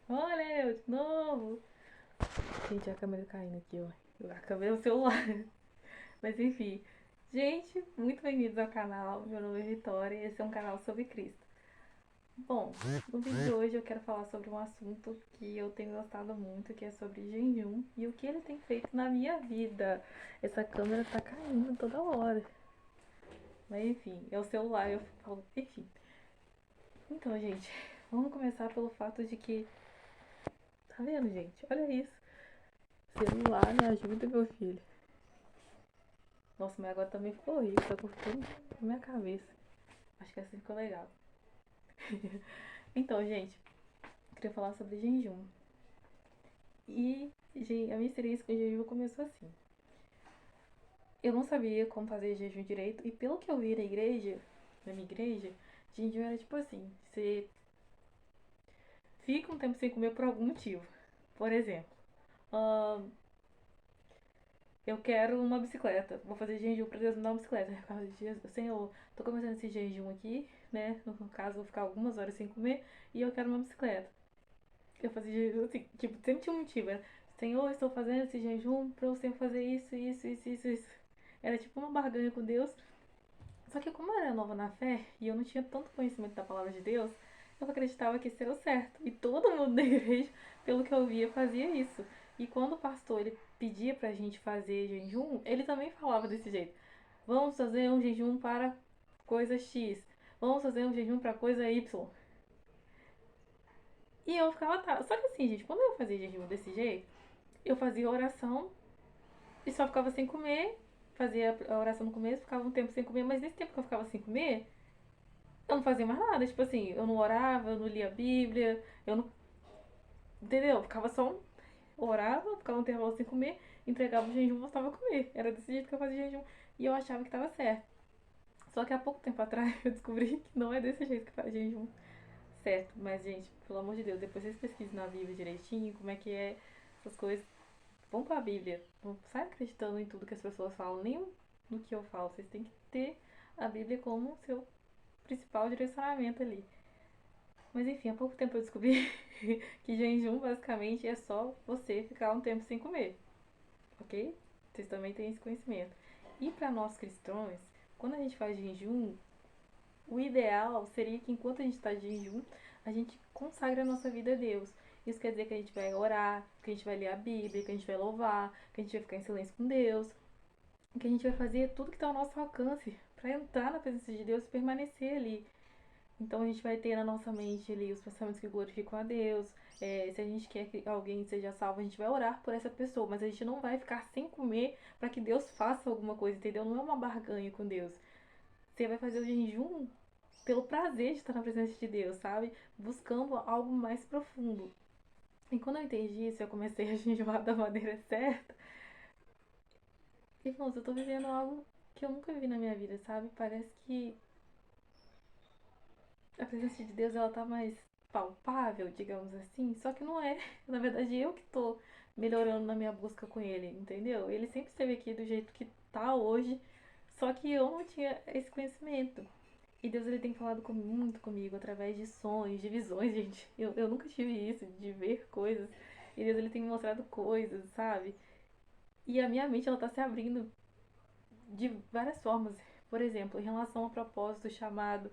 Olha eu de novo. Gente, a câmera caindo aqui, ó. A câmera é o celular. Mas enfim. Gente, muito bem-vindos ao canal. Meu nome é Vitória e esse é um canal sobre Cristo. Bom, no vídeo de hoje eu quero falar sobre um assunto que eu tenho gostado muito, que é sobre jejum e o que ele tem feito na minha vida. Essa câmera tá caindo toda hora. Mas enfim, é o celular, eu falo, enfim. Então, gente, vamos começar pelo fato de que, tá vendo, gente? Olha isso. Celular, me ajuda, meu filho. Nossa, mas agora também ficou horrível, tá cortando na minha cabeça. Acho que assim ficou legal. Então, gente, queria falar sobre jejum. E a minha experiência com jejum começou assim. Eu não sabia como fazer jejum direito, e pelo que eu vi na igreja, na minha igreja, jejum era tipo assim: você fica um tempo sem comer por algum motivo. Por exemplo, ahn, eu quero uma bicicleta. Vou fazer jejum pra Deus me dar uma bicicleta. Eu ficava, Senhor, tô começando esse jejum aqui, né? No caso, vou ficar algumas horas sem comer e eu quero uma bicicleta. Eu fazia jejum assim, tipo, sempre tinha um motivo. Era, Senhor, estou fazendo esse jejum pra você fazer isso, isso, isso, isso, isso. Era tipo uma barganha com Deus. Só que como eu era nova na fé e eu não tinha tanto conhecimento da palavra de Deus, eu acreditava que isso era o certo. E todo mundo da igreja, pelo que eu via, fazia isso. E quando o pastor ele pedia pra gente fazer jejum, ele também falava desse jeito. Vamos fazer um jejum para coisa X. Vamos fazer um jejum para coisa Y. E eu ficava, tá. Só que assim, gente, quando eu fazia jejum desse jeito, eu fazia oração e só ficava sem comer. Fazia a oração no começo, ficava um tempo sem comer, mas nesse tempo que eu ficava sem comer, eu não fazia mais nada. Tipo assim, eu não orava, eu não lia a Bíblia, eu não. Entendeu? Eu ficava só. Orava, ficava um intervalo sem comer, entregava o jejum e voltava a comer. Era desse jeito que eu fazia jejum. E eu achava que tava certo. Só que há pouco tempo atrás eu descobri que não é desse jeito que faz jejum certo. Mas, gente, pelo amor de Deus, depois vocês pesquisem na Bíblia direitinho como é que é essas coisas. Vão pra Bíblia. Não sai acreditando em tudo que as pessoas falam, nem no que eu falo. Vocês têm que ter a Bíblia como seu principal direcionamento ali. Mas enfim, há pouco tempo eu descobri que jejum basicamente é só você ficar um tempo sem comer, ok? Vocês também têm esse conhecimento. E para nós cristãos, quando a gente faz jejum, o ideal seria que enquanto a gente está de jejum, a gente consagre a nossa vida a Deus. Isso quer dizer que a gente vai orar, que a gente vai ler a Bíblia, que a gente vai louvar, que a gente vai ficar em silêncio com Deus, que a gente vai fazer tudo que está ao nosso alcance para entrar na presença de Deus e permanecer ali. Então a gente vai ter na nossa mente ali os pensamentos que glorificam a Deus. Se a gente quer que alguém seja salvo, a gente vai orar por essa pessoa, mas a gente não vai ficar sem comer para que Deus faça alguma coisa, entendeu? Não é uma barganha com Deus. Você vai fazer o jejum pelo prazer de estar na presença de Deus, sabe? Buscando algo mais profundo. E quando eu entendi isso, eu comecei a jejuar da maneira certa. Irmãos, eu tô vivendo algo que eu nunca vi na minha vida, sabe? Parece que a presença de Deus ela tá mais palpável, digamos assim, só que não é. Na verdade, eu que tô melhorando na minha busca com ele, entendeu? Ele sempre esteve aqui do jeito que tá hoje, só que eu não tinha esse conhecimento. E Deus ele tem falado muito comigo através de sonhos, de visões, gente. Eu nunca tive isso, de ver coisas. E Deus ele tem me mostrado coisas, sabe? E a minha mente ela tá se abrindo de várias formas. Por exemplo, em relação ao propósito, chamado,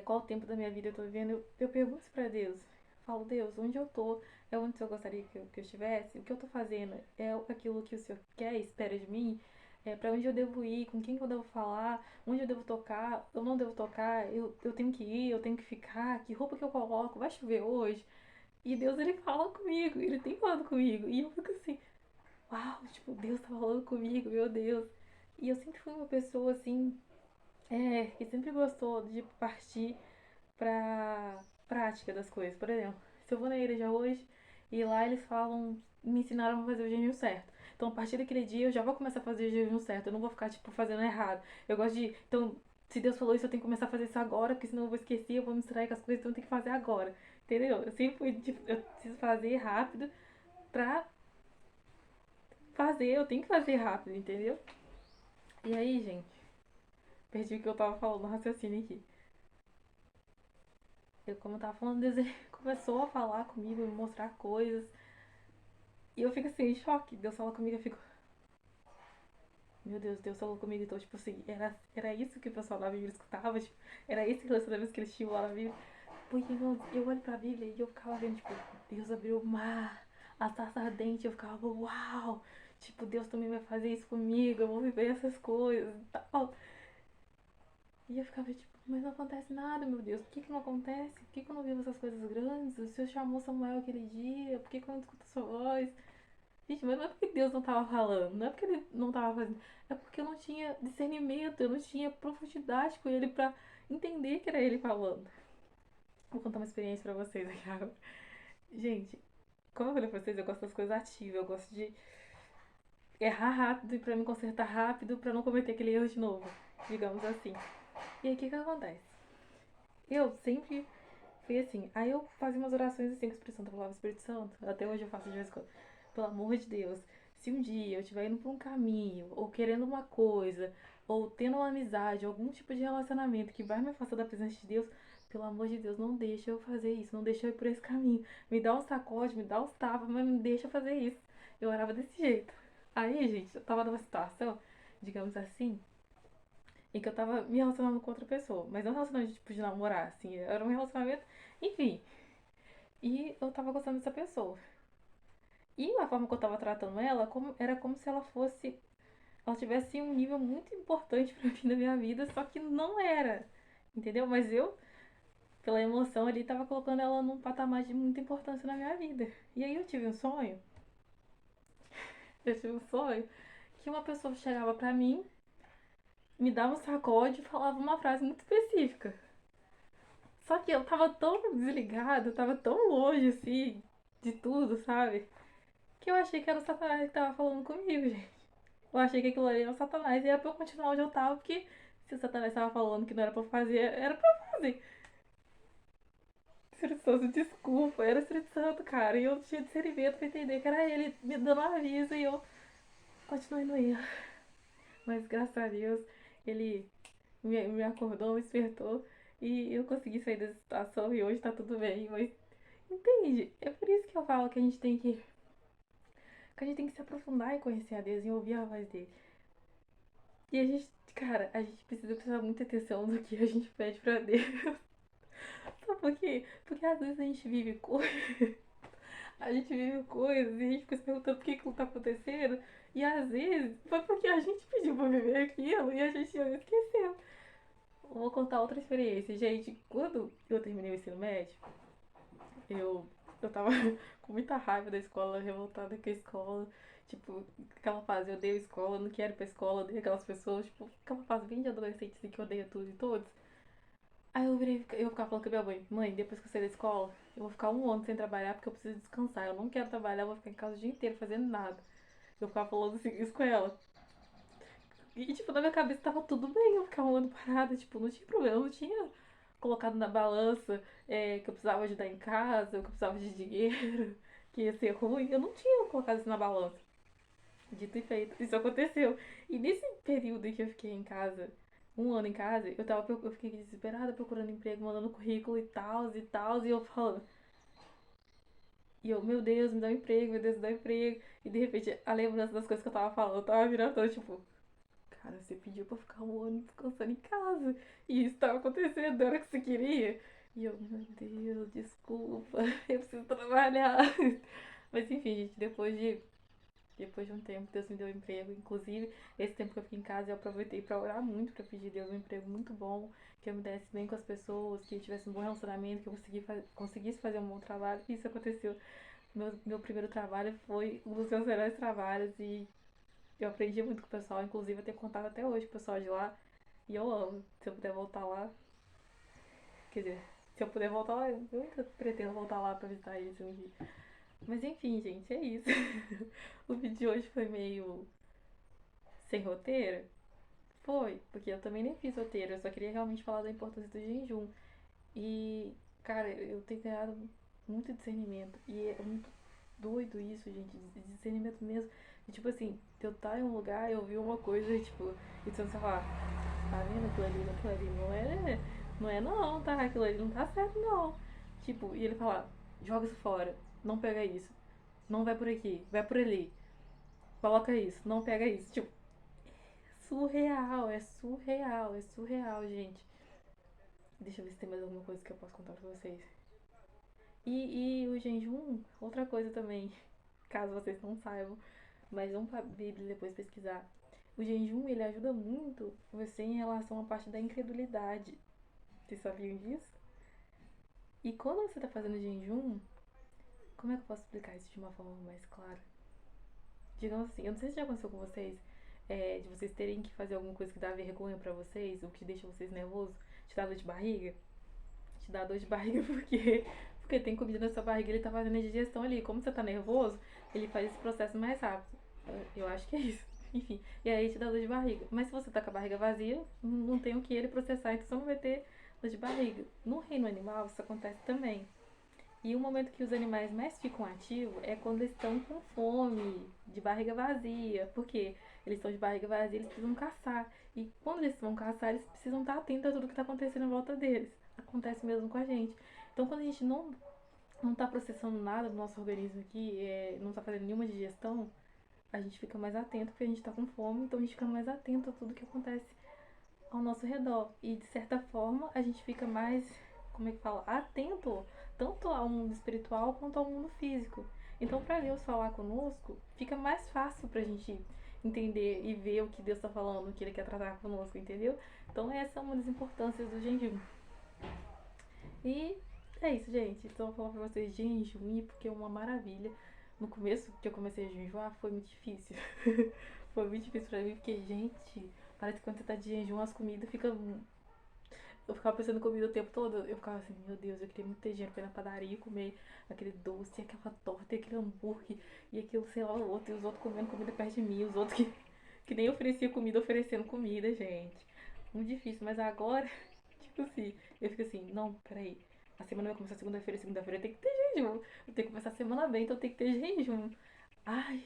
qual o tempo da minha vida eu tô vivendo, eu pergunto isso pra Deus. Falo, Deus, onde eu tô? É onde o Senhor gostaria que eu estivesse? O que eu tô fazendo? É aquilo que o Senhor quer e espera de mim? Pra onde eu devo ir? Com quem que eu devo falar? Onde eu devo tocar? Eu não devo tocar? Eu tenho que ir? Eu tenho que ficar? Que roupa que eu coloco? Vai chover hoje? E Deus, ele fala comigo. Ele tem falado comigo. E eu fico assim, uau, tipo, Deus tá falando comigo, meu Deus. E eu sempre fui uma pessoa assim, que sempre gostou de partir pra prática das coisas. Por exemplo, se eu vou na igreja hoje e lá eles falam, me ensinaram a fazer o jejum certo. Então, a partir daquele dia, eu já vou começar a fazer o jejum certo. Eu não vou ficar, tipo, fazendo errado. Eu gosto de. Então, se Deus falou isso, eu tenho que começar a fazer isso agora, porque senão eu vou esquecer, eu vou me distrair com as coisas, então eu tenho que fazer agora. Entendeu? Eu sempre fui, tipo, eu preciso fazer rápido pra fazer, eu tenho que fazer rápido, entendeu? E aí, gente, perdi o que eu tava falando no raciocínio aqui. Como eu tava falando, Deus ele começou a falar comigo, me mostrar coisas. E eu fico assim, em choque. Deus fala comigo, eu fico, meu Deus, Deus falou comigo. Então, tipo assim, era isso que o pessoal da Bíblia escutava, tipo, era esse relacionamento que eles tinham lá na Bíblia. Porque eu olho pra Bíblia e eu ficava vendo, tipo, Deus abriu o mar, a taça ardente, eu ficava, uau! Tipo, Deus também vai fazer isso comigo, eu vou viver essas coisas e tal. E eu ficava tipo, mas não acontece nada, meu Deus, por que que não acontece? Por que que eu não vivo essas coisas grandes? O Senhor chamou Samuel aquele dia, por que que eu não escuto a sua voz? Gente, mas não é porque Deus não tava falando, não é porque ele não tava fazendo, é porque eu não tinha discernimento, eu não tinha profundidade com ele pra entender que era ele falando. Vou contar uma experiência pra vocês aqui agora. Gente, como eu falei pra vocês, eu gosto das coisas ativas, eu gosto de errar rápido e pra me consertar rápido pra não cometer aquele erro de novo, digamos assim. E aí o que que acontece? Eu sempre fui assim. Aí eu fazia umas orações assim com a expressão da palavra Espírito Santo. Até hoje eu faço de vez em quando. Pelo amor de Deus, se um dia eu estiver indo por um caminho, ou querendo uma coisa, ou tendo uma amizade, algum tipo de relacionamento que vai me afastar da presença de Deus, pelo amor de Deus, não deixa eu fazer isso, não deixa eu ir por esse caminho. Me dá um sacode, me dá uns tapas, mas não deixa eu fazer isso. Eu orava desse jeito. Aí, gente, eu tava numa situação, digamos assim, em que eu tava me relacionando com outra pessoa. Mas não um relacionamento tipo de namorar, assim. Era um relacionamento, enfim. E eu tava gostando dessa pessoa. E a forma que eu tava tratando ela era como se ela fosse. Ela tivesse um nível muito importante pra mim na minha vida, só que não era. Entendeu? Mas eu, pela emoção ali, tava colocando ela num patamar de muita importância na minha vida. E aí eu tive um sonho. Eu tive um sonho que uma pessoa chegava pra mim, me dava um sacode e falava uma frase muito específica. Só que eu tava tão desligada, eu tava tão longe, assim, de tudo, sabe? Que eu achei que era o Satanás que tava falando comigo, gente. Eu achei que aquilo ali era o Satanás e era pra eu continuar onde eu tava, porque se o Satanás tava falando que não era pra eu fazer, era pra eu fazer. Espírito Santo, desculpa, era o Espírito Santo, cara. E eu tinha discernimento pra entender que era ele me dando um aviso e eu continuei no erro. Mas graças a Deus, ele me acordou, me despertou e eu consegui sair dessa situação e hoje tá tudo bem. Mas entende? É por isso que eu falo que a gente tem que se aprofundar e conhecer a Deus e ouvir a voz dele. E a gente, cara, a gente precisa prestar muita atenção no que a gente pede pra Deus. Sabe por quê? Porque às vezes a gente vive coisas, a gente vive coisas e a gente fica se perguntando por que aquilo tá acontecendo. E às vezes foi porque a gente pediu pra viver aquilo e a gente esqueceu. Vou contar outra experiência. Gente, quando eu terminei o ensino médio, eu, eu tava com muita raiva da escola, revoltada com a escola. Tipo, aquela fase, eu odeio a escola, não quero ir pra escola, odeio aquelas pessoas. Tipo, aquela fase bem de adolescente, assim, que odeia tudo e todos. Aí eu ficava falando com a minha mãe, mãe, depois que eu sair da escola, eu vou ficar um ano sem trabalhar porque eu preciso descansar. Eu não quero trabalhar, eu vou ficar em casa o dia inteiro fazendo nada. Eu ficava falando assim, isso com ela. E, tipo, na minha cabeça tava tudo bem eu ficar um ano parada, tipo, não tinha problema, eu não tinha colocado na balança que eu precisava ajudar em casa, que eu precisava de dinheiro, que ia ser ruim. Eu não tinha colocado isso na balança. Dito e feito, isso aconteceu. E nesse período em que eu fiquei em casa, um ano em casa, eu fiquei desesperada procurando emprego, mandando currículo e tal, e eu falando. E eu, meu Deus, me dá um emprego, meu Deus, me dá um emprego. E de repente, a lembrança das coisas que eu tava falando, eu tava virando toda, tipo, cara, você pediu pra ficar um ano descansando em casa. E isso tava acontecendo, era o que você queria. E eu, meu Deus, desculpa, eu preciso trabalhar. Mas enfim, gente, depois de um tempo, Deus me deu um emprego. Inclusive, esse tempo que eu fiquei em casa, eu aproveitei pra orar muito, pra pedir a Deus um emprego muito bom, que eu me desse bem com as pessoas, que eu tivesse um bom relacionamento, que eu conseguisse fazer um bom trabalho. E isso aconteceu. Meu primeiro trabalho foi um dos meus melhores trabalhos e eu aprendi muito com o pessoal. Inclusive, eu tenho contato até hoje com o pessoal de lá. E eu amo. Se eu puder voltar lá, quer dizer, se eu puder voltar lá, eu nunca pretendo voltar lá pra visitar eles um dia. Mas enfim, gente, é isso. O vídeo de hoje foi meio sem roteiro. Foi, porque eu também nem fiz roteiro, eu só queria realmente falar da importância do jejum. E, cara, eu tenho ganhado muito discernimento. E é muito doido isso, gente, de discernimento mesmo. E, tipo assim, de eu estar em um lugar, eu vi uma coisa e, tipo, e você falar, tá vendo aquilo ali, não é? Não é não, tá? Aquilo ali não tá certo, não. Tipo, e ele fala, joga isso fora, não pega isso, não vai por aqui, vai por ali, coloca isso, não pega isso. Tipo, surreal, é surreal, é surreal, gente. Deixa eu ver se tem mais alguma coisa que eu posso contar pra vocês. E o jejum, outra coisa também, caso vocês não saibam, mas vão pra Bíblia depois pesquisar. O jejum, ele ajuda muito você em relação à parte da incredulidade. Vocês sabiam disso? E quando você tá fazendo jejum, como é que eu posso explicar isso de uma forma mais clara? Digamos assim, eu não sei se já aconteceu com vocês, de vocês terem que fazer alguma coisa que dá vergonha pra vocês, ou que deixa vocês nervosos, te dá dor de barriga? Te dá dor de barriga porque tem comida na sua barriga, ele tá fazendo a digestão ali. Como você tá nervoso, ele faz esse processo mais rápido. Eu acho que é isso. Enfim, e aí te dá dor de barriga. Mas se você tá com a barriga vazia, não tem o que ele processar, então você não vai ter dor de barriga. No reino animal, isso acontece também. E o momento que os animais mais ficam ativos é quando eles estão com fome, de barriga vazia. Porque eles estão de barriga vazia, eles precisam caçar. E quando eles vão caçar, eles precisam estar atentos a tudo que está acontecendo em volta deles. Acontece mesmo com a gente. Então, quando a gente não está processando nada do nosso organismo aqui, não está fazendo nenhuma digestão, a gente fica mais atento porque a gente está com fome. Então, a gente fica mais atento a tudo que acontece ao nosso redor. E de certa forma a gente fica mais, como é que fala, atento tanto ao mundo espiritual quanto ao mundo físico. Então, para Deus falar conosco, fica mais fácil pra gente entender e ver o que Deus está falando, o que Ele quer tratar conosco, entendeu? Então, essa é uma das importâncias do jejum. E é isso, gente. Então, eu vou falar pra vocês de jejum porque é uma maravilha. No começo que eu comecei a jejuar foi muito difícil. Foi muito difícil pra mim, porque, gente, parece que quando você tá de jejum, as comidas ficam. Eu ficava pensando em comida o tempo todo. Eu ficava assim, meu Deus, eu queria muito ter dinheiro pra ir na padaria e comer aquele doce, aquela torta, aquele hambúrguer, e aquilo, sei lá, o outro, e os outros comendo comida perto de mim, os outros que nem oferecia comida oferecendo comida, gente. Muito difícil, mas agora, tipo assim, eu fico assim, não, peraí. A semana vai começar segunda-feira tem que ter jejum. Eu tenho que começar a semana bem, então tem que ter jejum. Ai,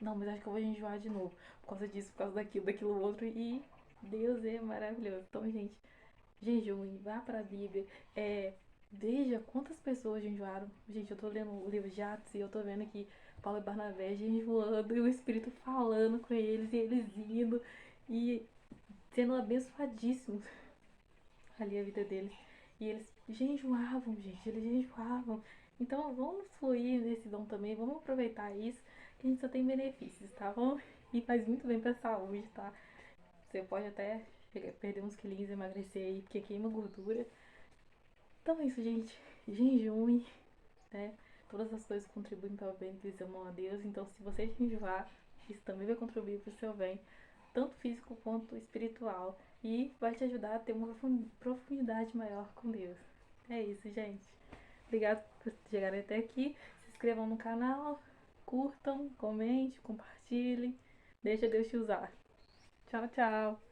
não, mas acho que eu vou enjoar de novo. Por causa disso, por causa daquilo outro. E Deus é maravilhoso. Então, gente, jejum, vá pra Bíblia. Veja quantas pessoas jejuaram. Gente, eu tô lendo o livro de Atos e eu tô vendo aqui Paulo e Barnabé jejuando e o Espírito falando com eles e eles indo e sendo abençoadíssimos ali a vida deles. E eles jejuavam, gente, eles jejuavam. Então vamos fluir nesse dom também, vamos aproveitar isso, que a gente só tem benefícios, tá bom? E faz muito bem pra saúde, tá? Você pode até perder uns quilinhos, emagrecer aí, porque queima gordura. Então é isso, gente. Jejum, né? Todas as coisas contribuem para o bem que eles amam a Deus. Então, se você jejuar, isso também vai contribuir para o seu bem, tanto físico quanto espiritual. E vai te ajudar a ter uma profundidade maior com Deus. É isso, gente. Obrigada por chegarem até aqui. Se inscrevam no canal, curtam, comentem, compartilhem. Deixa Deus te usar. Tchau, tchau.